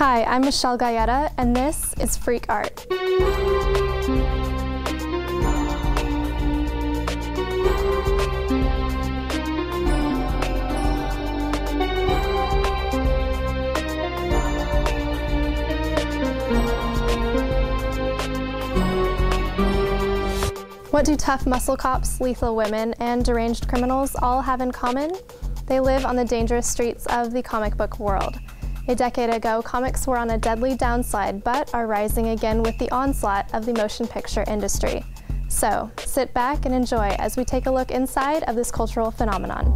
Hi, I'm Michelle Galletta, and this is Freak Art. What do tough muscle cops, lethal women, and deranged criminals all have in common? They live on the dangerous streets of the comic book world. A decade ago, comics were on a deadly downslide, but are rising again with the onslaught of the motion picture industry. So, sit back and enjoy as we take a look inside of this cultural phenomenon.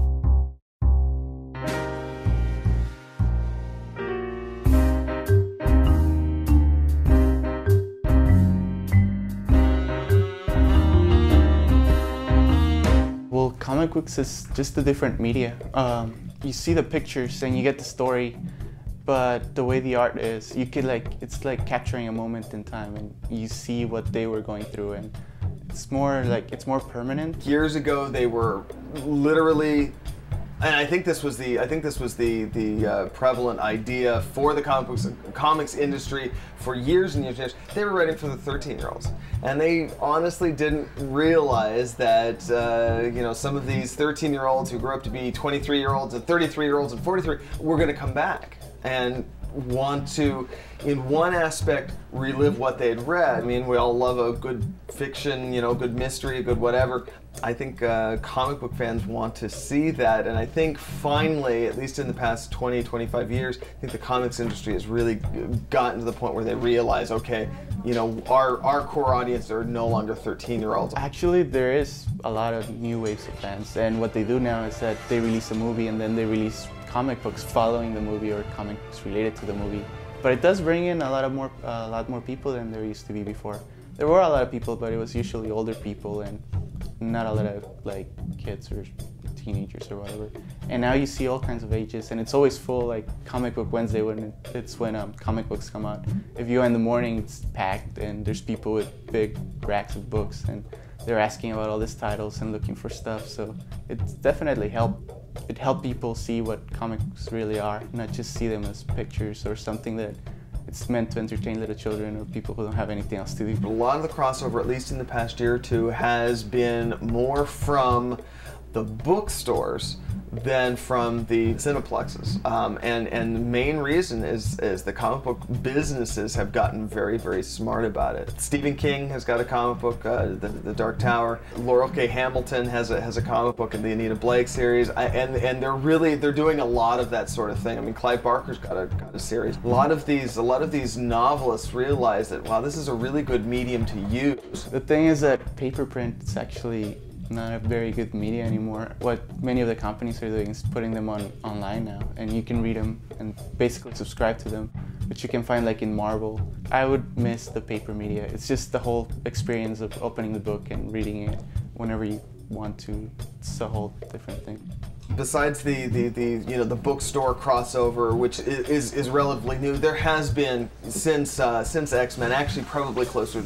Well, comic books is just a different media. You see the pictures and you get the story, but the way the art is, you could it's like capturing a moment in time, and you see what they were going through, and it's more permanent. Years ago, they were literally, and I think this was the prevalent idea for the comics industry for years and years and years. They were writing for the 13-year-olds, and they honestly didn't realize that some of these 13-year-olds who grew up to be 23-year-olds and 33-year-olds and 43 were going to come back and want to, in one aspect, relive what they'd read. I mean, we all love a good fiction, good mystery, a good whatever. I think comic book fans want to see that, and I think finally, at least in the past 20, 25 years, I think the comics industry has really gotten to the point where they realize, okay, our core audience are no longer 13-year-olds. Actually, there is a lot of new waves of fans, and what they do now is that they release a movie and then they release comic books following the movie or comic books related to the movie. But it does bring in a lot more people than there used to be before. There were a lot of people, but it was usually older people and not a lot of kids or teenagers or whatever. And now you see all kinds of ages, and it's always full, like Comic Book Wednesday when comic books come out. If you go in the morning, it's packed, and there's people with big racks of books, and they're asking about all these titles and looking for stuff. So it's definitely helped. It helped people see what comics really are, not just see them as pictures or something that it's meant to entertain little children or people who don't have anything else to do. A lot of the crossover, at least in the past year or two, has been more from the bookstores than from the cineplexes. And the main reason is the comic book businesses have gotten very, very smart about it. Stephen King has got a comic book, the Dark Tower. Laurel K. Hamilton has a comic book in the Anita Blake series, and they're doing a lot of that sort of thing. I mean, Clive Barker's got a series. A lot of these novelists realize that, wow, this is a really good medium to use. The thing is that paper print is actually not a very good media anymore. What many of the companies are doing is putting them online now, and you can read them and basically subscribe to them, which you can find in Marvel. I would miss the paper media. It's just the whole experience of opening the book and reading it whenever you want to. It's a whole different thing. Besides the bookstore crossover, which is relatively new, there has been since X-Men, actually probably closer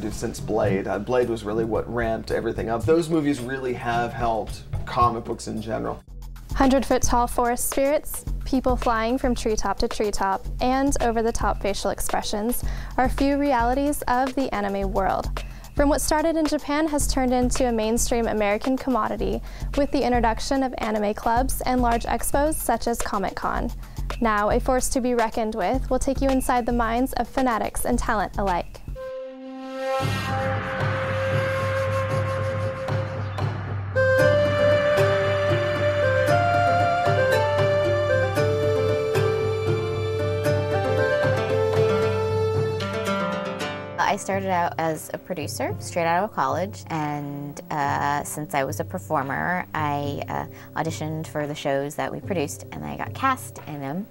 to since Blade. Blade was really what ramped everything up. Those movies really have helped comic books in general. 100-foot-tall forest spirits, people flying from treetop to treetop, and over-the-top facial expressions are a few realities of the anime world. From what started in Japan has turned into a mainstream American commodity with the introduction of anime clubs and large expos such as Comic-Con. Now, a force to be reckoned with will take you inside the minds of fanatics and talent alike. I started out as a producer straight out of college, and since I was a performer, I auditioned for the shows that we produced, and I got cast in them.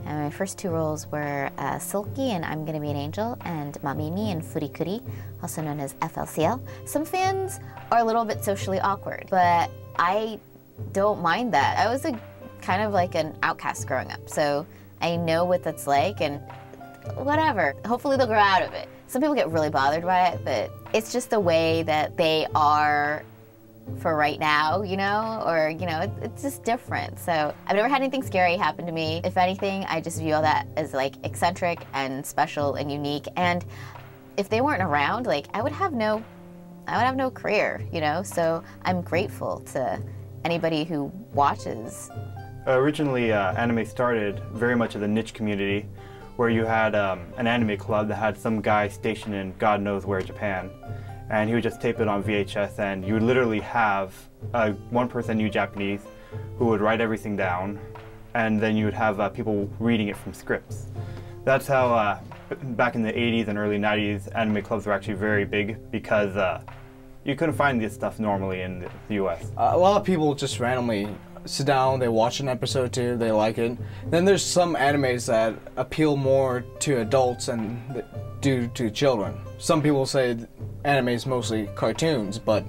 And my first two roles were Silky and I'm Gonna Be an Angel, and Mamimi and Furikuri, also known as FLCL. Some fans are a little bit socially awkward, but I don't mind that. I was kind of like an outcast growing up, so I know what that's like, and whatever. Hopefully they'll grow out of it. Some people get really bothered by it, but it's just the way that they are for right now, you know, or, you know, it's just different. So I've never had anything scary happen to me. If anything, I just view all that as like eccentric and special and unique. And if they weren't around, like I would have no career, you know? So I'm grateful to anybody who watches. Originally, anime started very much as a niche community where you had an anime club that had some guy stationed in God knows where, Japan. And he would just tape it on VHS, and you would literally have one person knew Japanese who would write everything down, and then you would have people reading it from scripts. That's how, back in the 80s and early 90s, anime clubs were actually very big because you couldn't find this stuff normally in the US. A lot of people just randomly sit down, they watch an episode or two, they like it. Then there's some animes that appeal more to adults and do to children. Some people say anime is mostly cartoons, but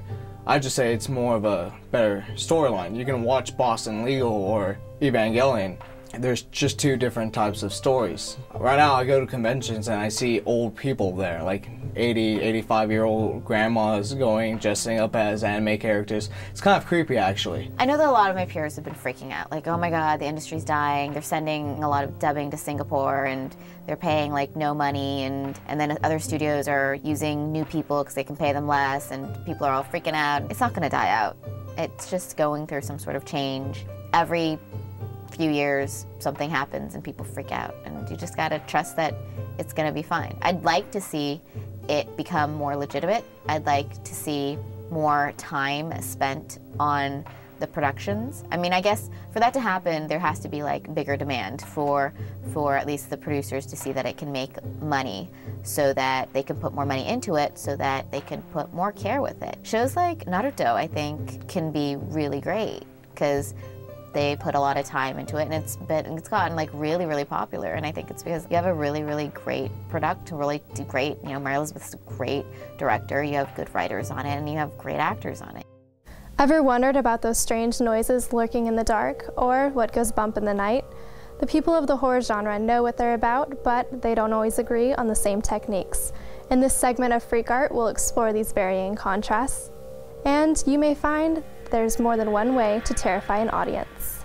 I just say it's more of a better storyline. You can watch Boston Legal or Evangelion. There's just two different types of stories. Right now I go to conventions and I see old people there, like 80, 85-year-old grandmas dressing up as anime characters. It's kind of creepy, actually. I know that a lot of my peers have been freaking out, like, oh my god, the industry's dying. They're sending a lot of dubbing to Singapore and they're paying like no money, and then other studios are using new people because they can pay them less, and people are all freaking out. It's not gonna die out. It's just going through some sort of change. Every few years something happens and people freak out, and you just gotta trust that it's gonna be fine. I'd like to see it become more legitimate. I'd like to see more time spent on the productions. I mean, I guess for that to happen, there has to be like bigger demand for at least the producers to see that it can make money, so that they can put more money into it, so that they can put more care with it. Shows like Naruto, I think, can be really great because they put a lot of time into it, and it's gotten like really, really popular. And I think it's because you have a really, really great really great, you know, Mary Elizabeth's a great director, you have good writers on it, and you have great actors on it. Ever wondered about those strange noises lurking in the dark, or what goes bump in the night? The people of the horror genre know what they're about, but they don't always agree on the same techniques. In this segment of Freak Art, we'll explore these varying contrasts, and you may find there's more than one way to terrify an audience.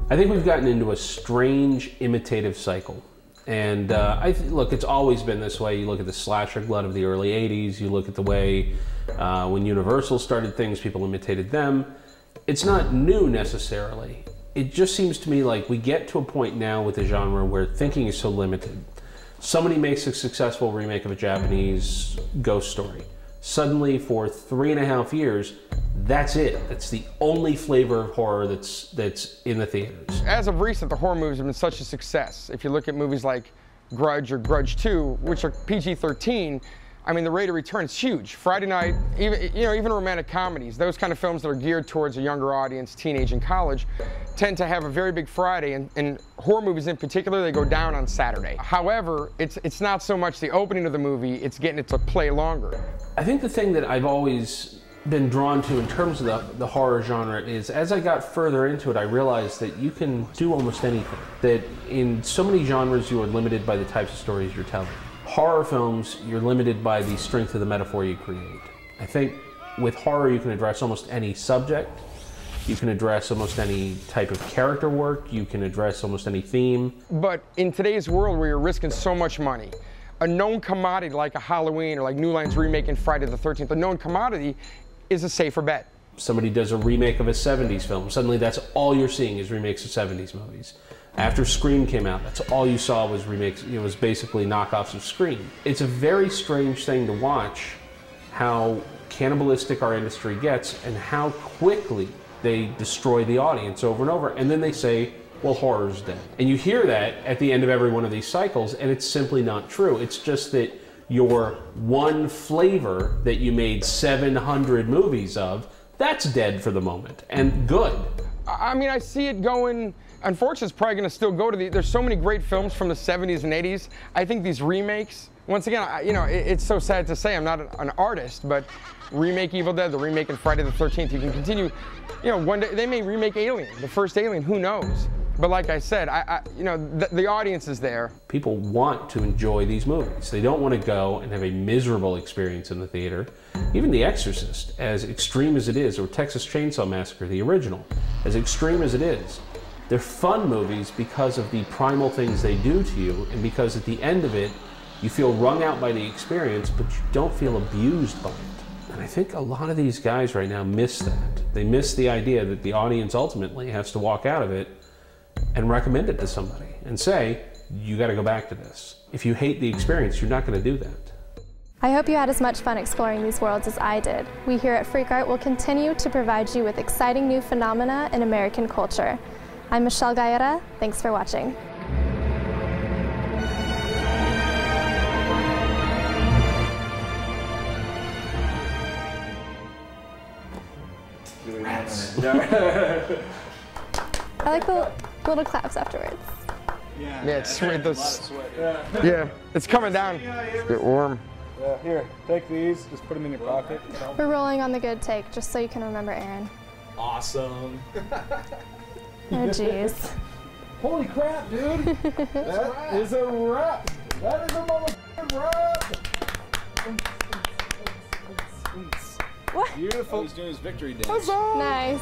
I think we've gotten into a strange imitative cycle. And look, it's always been this way. You look at the slasher glut of the early 80s, you look at the way when Universal started things, people imitated them. It's not new necessarily. It just seems to me like we get to a point now with the genre where thinking is so limited. Somebody makes a successful remake of a Japanese ghost story. Suddenly, for 3.5 years, that's it. It's the only flavor of horror that's in the theaters. As of recent, the horror movies have been such a success. If you look at movies like Grudge or Grudge 2, which are PG-13, I mean, the rate of return is huge. Friday night, even romantic comedies, those kind of films that are geared towards a younger audience, teenage and college, tend to have a very big Friday, and horror movies in particular, they go down on Saturday. However, it's not so much the opening of the movie, it's getting it to play longer. I think the thing that I've always been drawn to in terms of the horror genre is, as I got further into it, I realized that you can do almost anything. That in so many genres, you are limited by the types of stories you're telling. Horror films, you're limited by the strength of the metaphor you create. I think with horror, you can address almost any subject. You can address almost any type of character work. You can address almost any theme. But in today's world where you're risking so much money, a known commodity like a Halloween or like New Line's remaking Friday the 13th, a known commodity is a safer bet. Somebody does a remake of a 70s film. Suddenly that's all you're seeing is remakes of 70s movies. After Scream came out, that's all you saw was remakes. It was basically knockoffs of Scream. It's a very strange thing to watch how cannibalistic our industry gets and how quickly they destroy the audience over and over. And then they say, well, horror's dead. And you hear that at the end of every one of these cycles, and it's simply not true. It's just that your one flavor that you made 700 movies of, that's dead for the moment, and good. I mean, I see it going. Unfortunately, it's probably going to still go to the. There's so many great films from the 70s and 80s. I think these remakes. Once again, you know, it's so sad to say I'm not an artist, but remake Evil Dead, the remake in Friday the 13th. You can continue. You know, one day they may remake Alien, the first Alien. Who knows? But like I said, you know, the audience is there. People want to enjoy these movies. They don't want to go and have a miserable experience in the theater. Even The Exorcist, as extreme as it is, or Texas Chainsaw Massacre, the original, as extreme as it is, they're fun movies because of the primal things they do to you, and because at the end of it, you feel wrung out by the experience, but you don't feel abused by it. And I think a lot of these guys right now miss that. They miss the idea that the audience ultimately has to walk out of it and recommend it to somebody and say, you got to go back to this. If you hate the experience, you're not going to do that. I hope you had as much fun exploring these worlds as I did. We here at Freak Art will continue to provide you with exciting new phenomena in American culture. I'm Michelle Gaeta. Thanks for watching. I like the little claps afterwards. Yeah, it's sweet. Yeah, it's coming down. It's a bit warm. Yeah, here, take these. Just put them in your pocket. We're rolling on the good take, just so you can remember Aaron. Awesome. Oh, jeez. Holy crap, dude. That is a wrap. That is a motherfucking wrap. What? Beautiful. He's doing his victory dance. Nice.